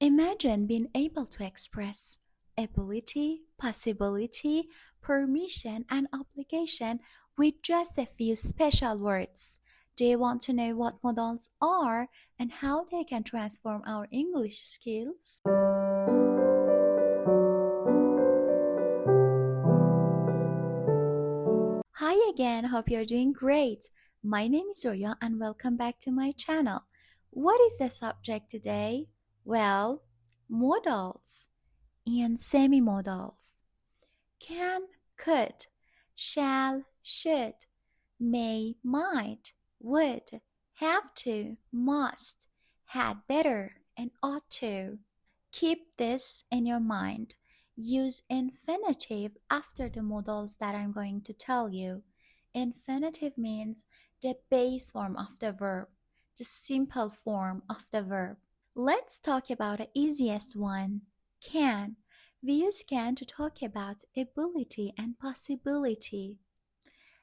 Imagine being able to express ability, possibility, permission, and obligation with just a few special words. Do you want to know what modals are and how they can transform our English skills? Hi again, hope you're doing great. My name is Roya and welcome back to my channel. What is the subject today? Well, modals and semi-modals. Can, could, shall, should, may, might, would, have to, must, had better, and ought to. Keep this in your mind. Use infinitive after the modals that I'm going to tell you. Infinitive means the base form of the verb, the simple form of the verb. Let's talk about the easiest one, can. We use can to talk about ability and possibility.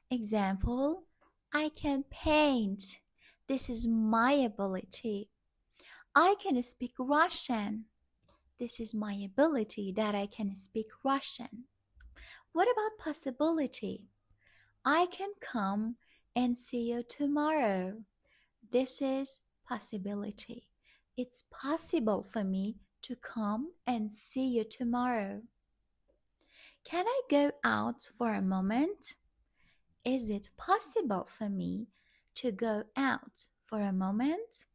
Example, I can paint. This is my ability. I can speak Russian. This is my ability that I can speak Russian. What about possibility? I can come and see you tomorrow. This is possibility. It's possible for me to come and see you tomorrow. Can I go out for a moment? Is it possible for me to go out for a moment?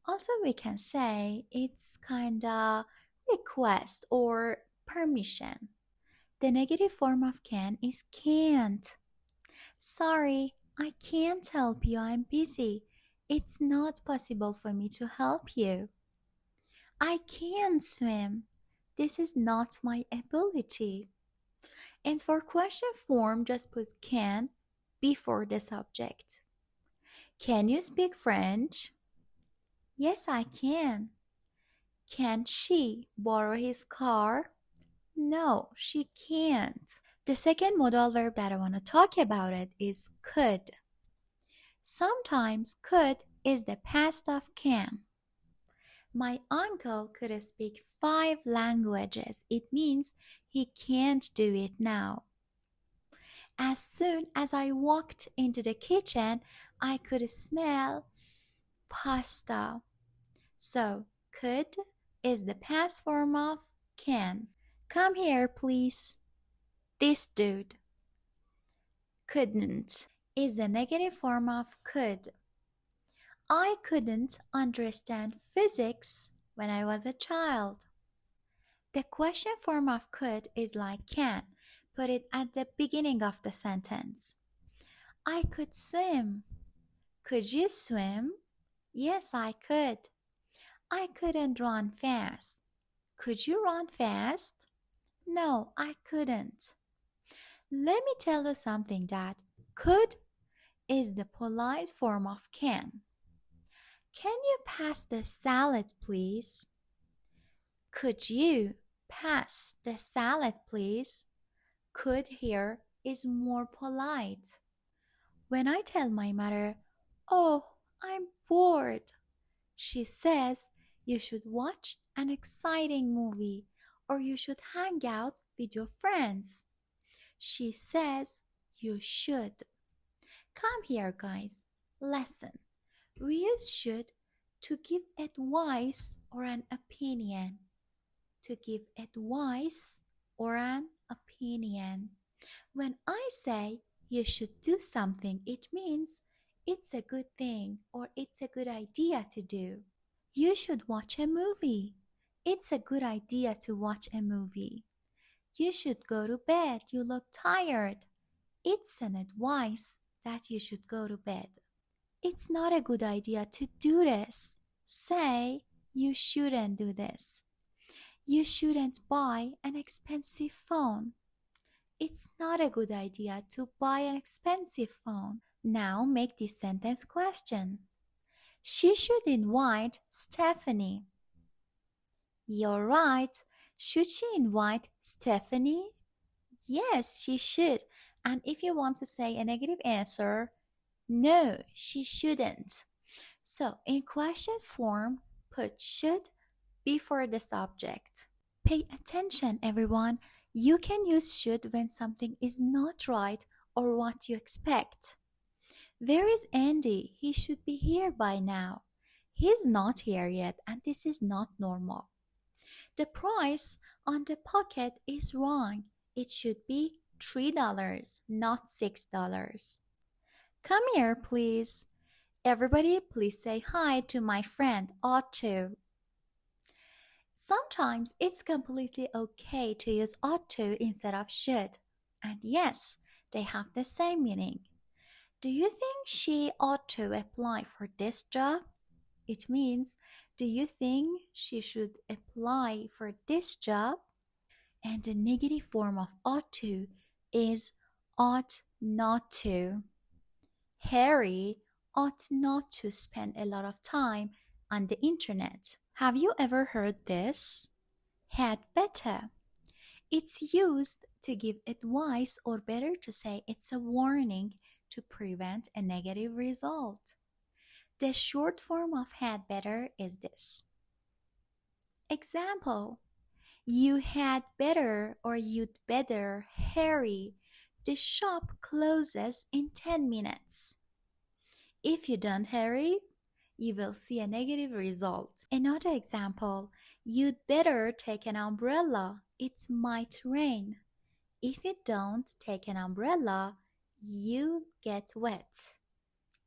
Also, we can say it's kinda request or permission. The negative form of can is can't. Sorry, I can't help you, I'm busy. It's not possible for me to help you. I can't swim. This is not my ability. And for question form, just put can before the subject. Can you speak French? Yes, I can. Can she borrow his car? No, she can't. The second modal verb that I want to talk about it is could. Sometimes could is the past of can. My uncle could speak 5 languages. It means he can't do it now. As soon as I walked into the kitchen, I could smell pasta. So, could is the past form of can. Come here, please. This dude. Couldn't is the negative form of could. I couldn't understand physics when I was a child. The question form of could is like can. Put it at the beginning of the sentence. I could swim. Could you swim? Yes, I could. I couldn't run fast. Could you run fast? No, I couldn't. Let me tell you something that could is the polite form of can. Can you pass the salad, please? Could you pass the salad, please? Could here is more polite. When I tell my mother, oh, I'm bored, she says you should watch an exciting movie or you should hang out with your friends. She says you should. Come here, guys. Listen. We use should to give advice or an opinion. To give advice or an opinion. When I say you should do something, it means it's a good thing or it's a good idea to do. You should watch a movie. It's a good idea to watch a movie. You should go to bed. You look tired. It's an advice that you should go to bed. It's not a good idea to do this. Say, you shouldn't do this. You shouldn't buy an expensive phone. It's not a good idea to buy an expensive phone. Now make this sentence question. She should invite Stephanie. You're right. Should she invite Stephanie? Yes, she should. And if you want to say a negative answer, no, she shouldn't. So in question form, put should before the subject. Pay attention, everyone. You can use should when something is not right or what you expect. Where is Andy? He should be here by now. He's not here yet, and this is not normal. The price on the pocket is wrong. It should be $3, not $6. Come here, please. Everybody, please say hi to my friend ought to. Sometimes it's completely okay to use ought to instead of should. And yes, they have the same meaning. Do you think she ought to apply for this job? It means, do you think she should apply for this job? And the negative form of ought to is ought not to. Harry ought not to spend a lot of time on the internet. Have you ever heard this? Had better. It's used to give advice, or better to say, it's a warning to prevent a negative result. The short form of had better is this. Example: you had better or you'd better hurry. The shop closes in 10 minutes. If you don't hurry, you will see a negative result. Another example: you'd better take an umbrella. It might rain. If you don't take an umbrella, you get wet.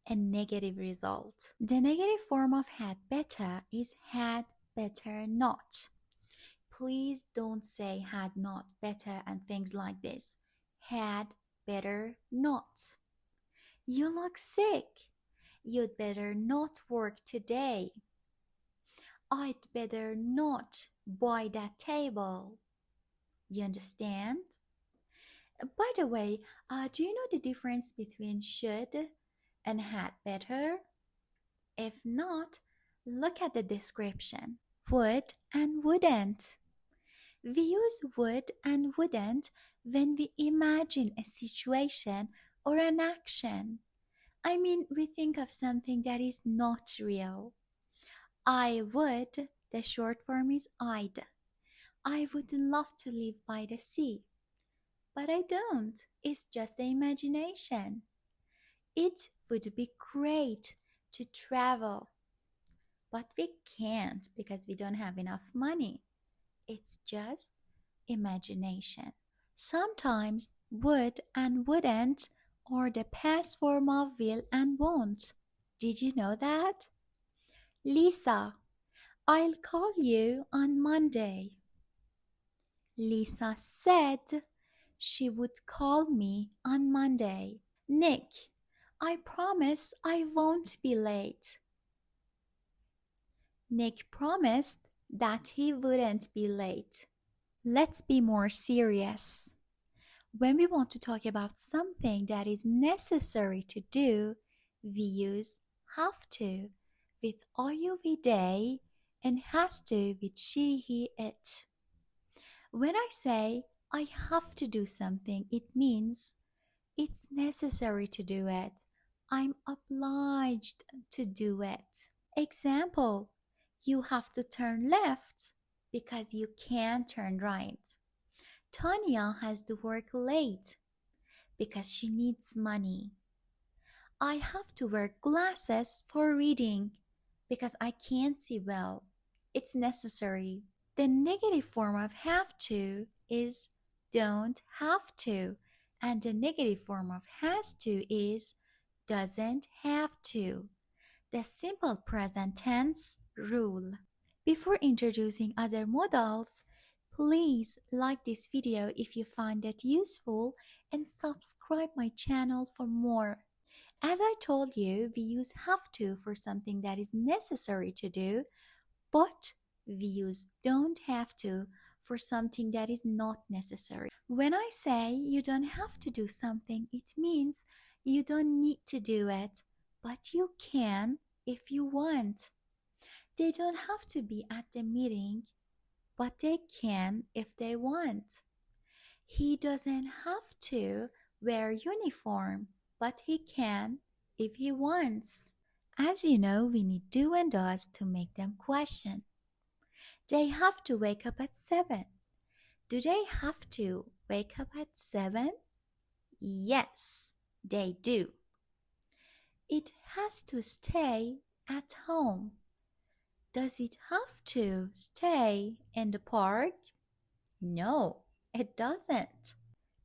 A negative result. The negative form of had better is had better not. Please don't say had not better and things like this. Had better not. You look sick. You'd better not work today. I'd better not buy that table. You understand? By the way, do you know the difference between should and had better? If not, look at the description. Would and wouldn't. We use would and wouldn't when we imagine a situation or an action. I mean, we think of something that is not real. I would, the short form is I'd. I would love to live by the sea. But I don't. It's just the imagination. It would be great to travel. But we can't because we don't have enough money. It's just imagination. Sometimes would and wouldn't are the past form of will and won't. Did you know that? Lisa, I'll call you on Monday. Lisa said she would call me on Monday. Nick, I promise I won't be late. Nick promised that he wouldn't be late. Let's be more serious. When we want to talk about something that is necessary to do, we use have to with IUV and has to with she, he, it. When I say I have to do something, it means it's necessary to do it. I'm obliged to do it. Example: you have to turn left because you can't turn right. Tanya has to work late because she needs money. I have to wear glasses for reading because I can't see well. It's necessary. The negative form of have to is don't have to, and the negative form of has to is doesn't have to. The simple present tense rule. Before introducing other modals, please like this video if you find it useful and subscribe my channel for more. As I told you, we use have to for something that is necessary to do, but we use don't have to for something that is not necessary. When I say you don't have to do something, it means you don't need to do it, but you can if you want. They don't have to be at the meeting, but they can if they want. He doesn't have to wear uniform, but he can if he wants. As you know, we need do and does to make them question. They have to wake up at 7. Do they have to wake up at 7? Yes, they do. It has to stay at home. Does it have to stay in the park? No, it doesn't.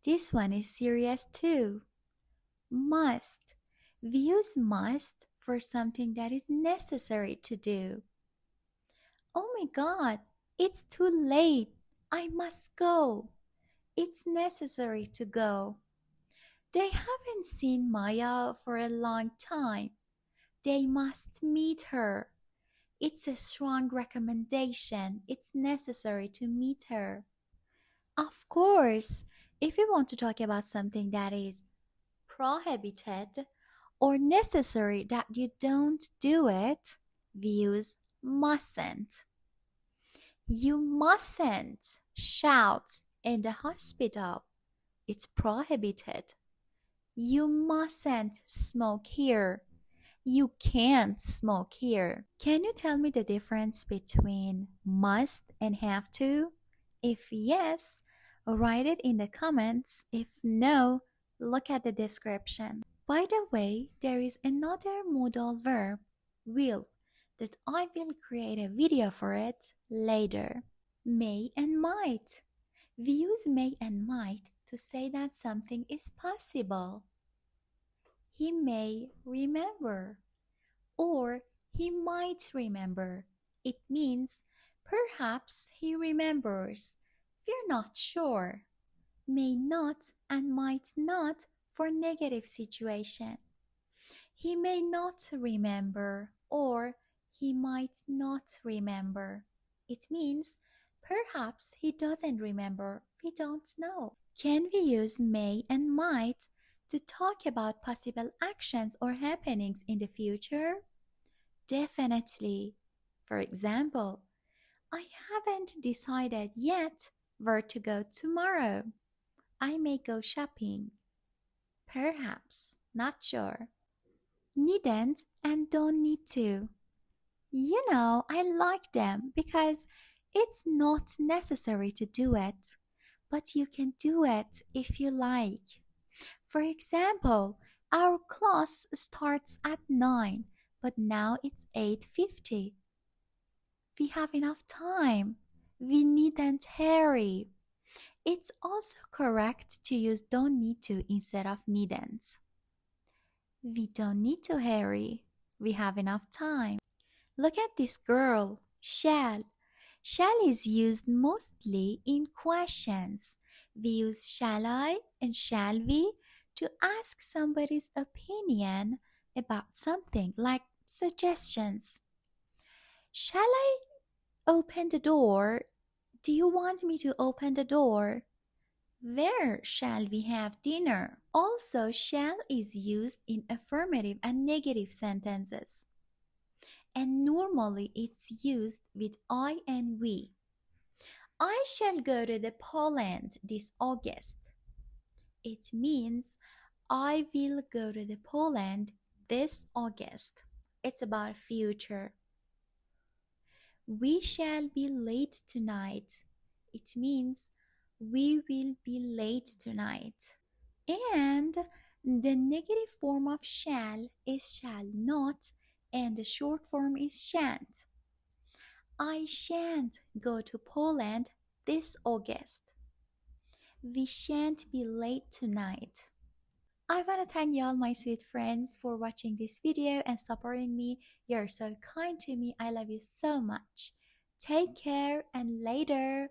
This one is serious too. Must. We use must for something that is necessary to do. Oh my god, it's too late. I must go. It's necessary to go. They haven't seen Maya for a long time. They must meet her. It's a strong recommendation. It's necessary to meet her. Of course, if you want to talk about something that is prohibited or necessary that you don't do it, we use mustn't. You mustn't shout in the hospital. It's prohibited. You mustn't smoke here. You can't smoke here. Can you tell me the difference between must and have to? If yes, write it in the comments. If no, look at the description. By the way, there is another modal verb, will, that I will create a video for it later. May and might. We use may and might to say that something is possible. He may remember, or he might remember. It means perhaps he remembers. We're not sure. May not and might not for negative situation. He may not remember, or he might not remember. It means perhaps he doesn't remember. We don't know. Can we use may and might to talk about possible actions or happenings in the future? Definitely. For example, I haven't decided yet where to go tomorrow. I may go shopping. Perhaps, not sure. Needn't and don't need to. I like them because it's not necessary to do it, but you can do it if you like. For example, our class starts at 9, but now it's 8:50. We have enough time. We needn't hurry. It's also correct to use don't need to instead of needn't. We don't need to hurry. We have enough time. Look at this girl, shall. Shall is used mostly in questions. We use shall I and shall we to ask somebody's opinion about something, like suggestions. Shall I open the door? Do you want me to open the door? Where shall we have dinner? Also, shall is used in affirmative and negative sentences. And normally it's used with I and we. I shall go to the Poland this August. It means I will go to the Poland this August. It's about future. We shall be late tonight. It means we will be late tonight. And the negative form of shall is shall not, and the short form is shan't. I shan't go to Poland this August. We shan't be late tonight. I want to thank y'all, my sweet friends, for watching this video and supporting me. You're so kind to me. I love you so much. Take care and later.